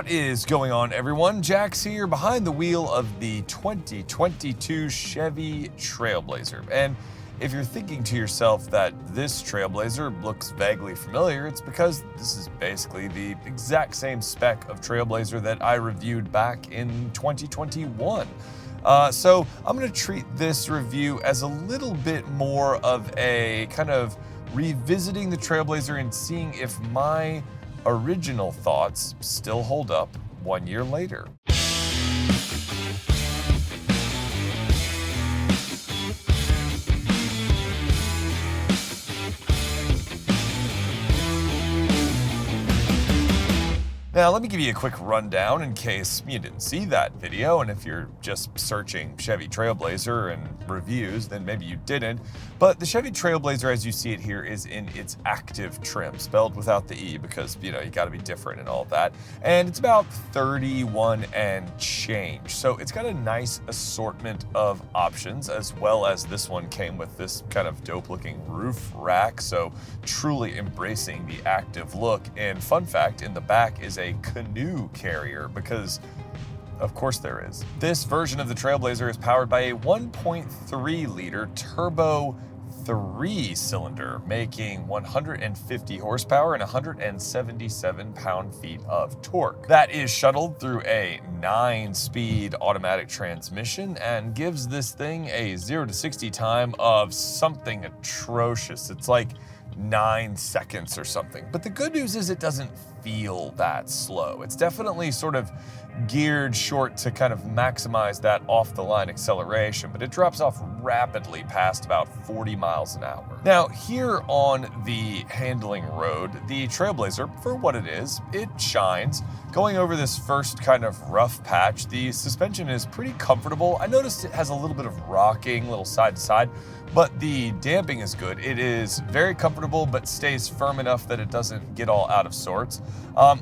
What is going on, everyone? Jax here, behind the wheel of the 2022 Chevy Trailblazer. And if you're thinking to yourself that this Trailblazer looks vaguely familiar, it's because this is basically the exact same spec of Trailblazer that I reviewed back in 2021. So I'm going to treat this review as a little bit more of a kind of revisiting the Trailblazer and seeing if my original thoughts still hold up 1 year later. Now, let me give you a quick rundown in case you didn't see that video, and if you're just searching Chevy Trailblazer and reviews, then maybe you didn't. But the Chevy Trailblazer, as you see it here, is in its Activ trim, spelled without the E because, you gotta be different and all that. And it's about 31 and change. So it's got a nice assortment of options, as well as this one came with this kind of dope-looking roof rack, so truly embracing the Activ look. And fun fact, in the back is a canoe carrier, because of course there is. This version of the Trailblazer is powered by a 1.3 liter turbo 3-cylinder, making 150 horsepower and 177 pound-feet of torque. That is shuttled through a 9-speed automatic transmission and gives this thing a 0 to 60 time of something atrocious. It's like 9 seconds or something. But the good news is it doesn't feel that slow. It's definitely sort of geared short to kind of maximize that off-the-line acceleration, but it drops off rapidly past about 40 miles an hour. Now, here on the handling road, the Trailblazer, for what it is, it shines. Going over this first kind of rough patch, the suspension is pretty comfortable. I noticed it has a little bit of rocking, little side to side, but the damping is good. It is very comfortable, but stays firm enough that it doesn't get all out of sorts.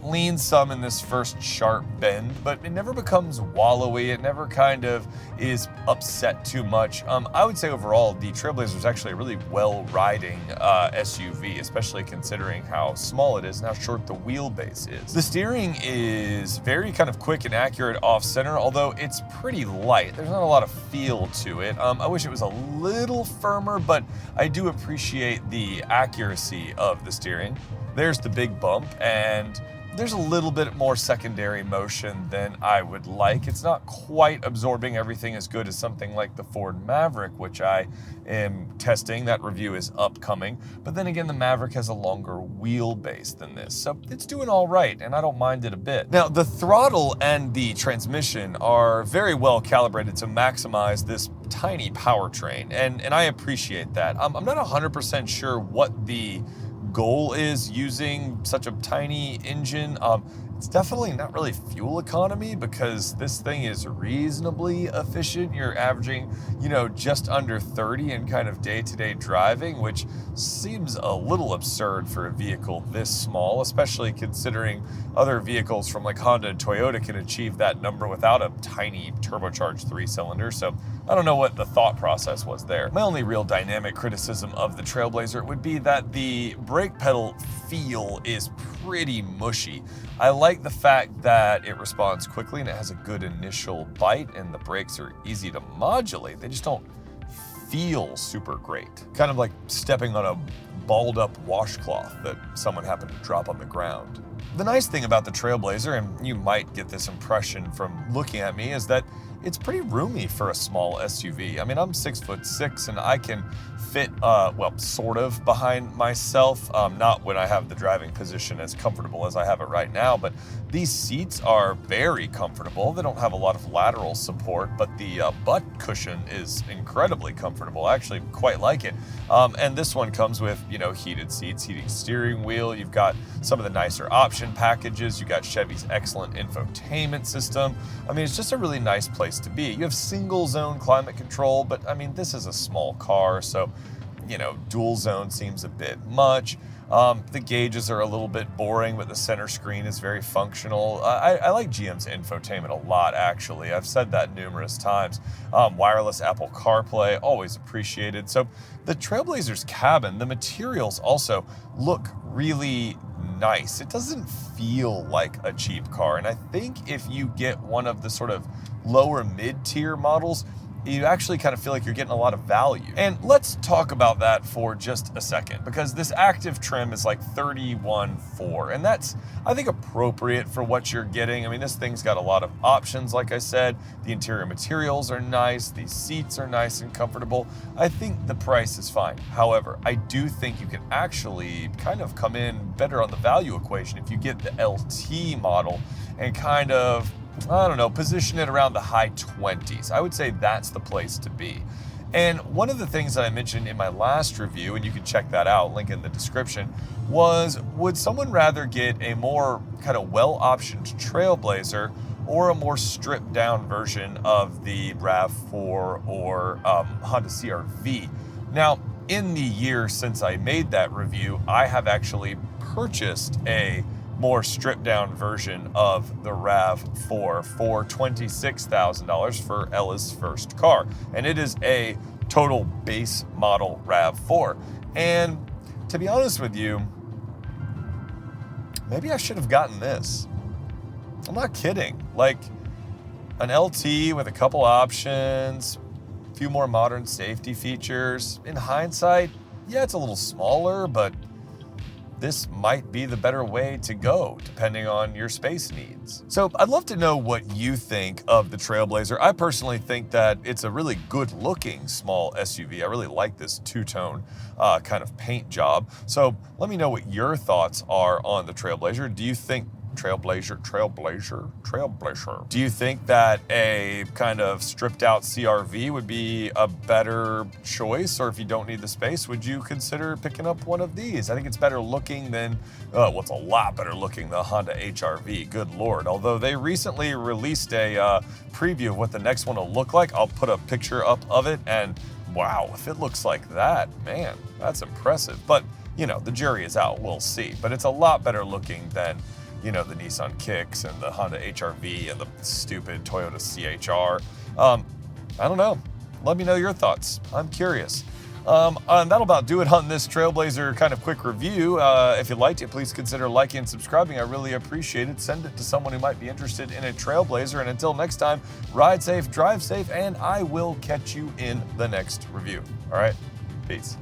Leans some in this first sharp bend, but it never becomes wallowy. It never kind of is upset too much. I would say overall, the Trailblazer is actually a really well-riding SUV, especially considering how small it is and how short the wheelbase is. The steering is very kind of quick and accurate off-center, although it's pretty light. There's not a lot of feel to it. I wish it was a little firmer, but I do appreciate the accuracy of the steering. There's the big bump, and there's a little bit more secondary motion than I would like. It's not quite absorbing everything as good as something like the Ford Maverick, which I am testing. That review is upcoming. But then again, the Maverick has a longer wheelbase than this, so it's doing all right, and I don't mind it a bit. Now, the throttle and the transmission are very well calibrated to maximize this tiny powertrain, and I appreciate that. I'm not 100% sure what the goal is using such a tiny engine. It's definitely not really fuel economy, because this thing is reasonably efficient. You're averaging, just under 30 in kind of day-to-day driving, which seems a little absurd for a vehicle this small, especially considering other vehicles from like Honda and Toyota can achieve that number without a tiny turbocharged 3-cylinder. So I don't know what the thought process was there. My only real dynamic criticism of the Trailblazer would be that the brake pedal feel is pretty mushy. I like the fact that it responds quickly and it has a good initial bite, and the brakes are easy to modulate. They just don't feel super great. Kind of like stepping on a balled up washcloth that someone happened to drop on the ground. The nice thing about the Trailblazer, and you might get this impression from looking at me, is that it's pretty roomy for a small SUV. I mean, I'm 6'6", and I can fit, well, sort of behind myself. Not when I have the driving position as comfortable as I have it right now, but these seats are very comfortable. They don't have a lot of lateral support, but the butt cushion is incredibly comfortable. I actually quite like it. And this one comes with, heated seats, heated steering wheel. You've got some of the nicer option packages. You've got Chevy's excellent infotainment system. I mean, it's just a really nice place to be. You have single zone climate control, but I mean, this is a small car, so dual zone seems a bit much. The gauges are a little bit boring, but the center screen is very functional. I like GM's infotainment a lot, actually. I've said that numerous times. Wireless Apple CarPlay, always appreciated. So the Trailblazer's cabin, the materials also look really nice. It doesn't feel like a cheap car. And I think if you get one of the sort of lower mid-tier models, you actually kind of feel like you're getting a lot of value. And let's talk about that for just a second, because this Activ trim is like $31,400, and that's, I think, appropriate for what you're getting. I mean, this thing's got a lot of options, like I said. The interior materials are nice, these seats are nice and comfortable. I think the price is fine. However, I do think you can actually kind of come in better on the value equation if you get the LT model and kind of, I don't know, position it around the high 20s. I would say that's the place to be. And one of the things that I mentioned in my last review, and you can check that out, link in the description, was would someone rather get a more kind of well-optioned Trailblazer or a more stripped down version of the RAV4 or Honda CR-V? Now, in the year since I made that review, I have actually purchased a more stripped down version of the RAV4 for $26,000 for Ella's first car. And it is a total base model RAV4. And to be honest with you, maybe I should have gotten this. I'm not kidding. Like an LT with a couple options, a few more modern safety features. In hindsight, yeah, it's a little smaller, but this might be the better way to go, depending on your space needs. So I'd love to know what you think of the Trailblazer. I personally think that it's a really good looking small SUV. I really like this two-tone kind of paint job. So let me know what your thoughts are on the Trailblazer. Do you think Trailblazer. Do you think that a kind of stripped out CR-V would be a better choice? Or if you don't need the space, would you consider picking up one of these? I think it's better looking than, well, it's a lot better looking than the Honda HR-V, good Lord. Although they recently released a preview of what the next one will look like. I'll put a picture up of it, and wow, if it looks like that, man, that's impressive. But, you know, the jury is out, we'll see. But it's a lot better looking than, you know, the Nissan Kicks and the Honda HR-V and the stupid Toyota CHR. I don't know. Let me know your thoughts. I'm curious. And that'll about do it on this Trailblazer kind of quick review. If you liked it, please consider liking and subscribing. I really appreciate it. Send it to someone who might be interested in a Trailblazer. And until next time, ride safe, drive safe, and I will catch you in the next review. All right? Peace.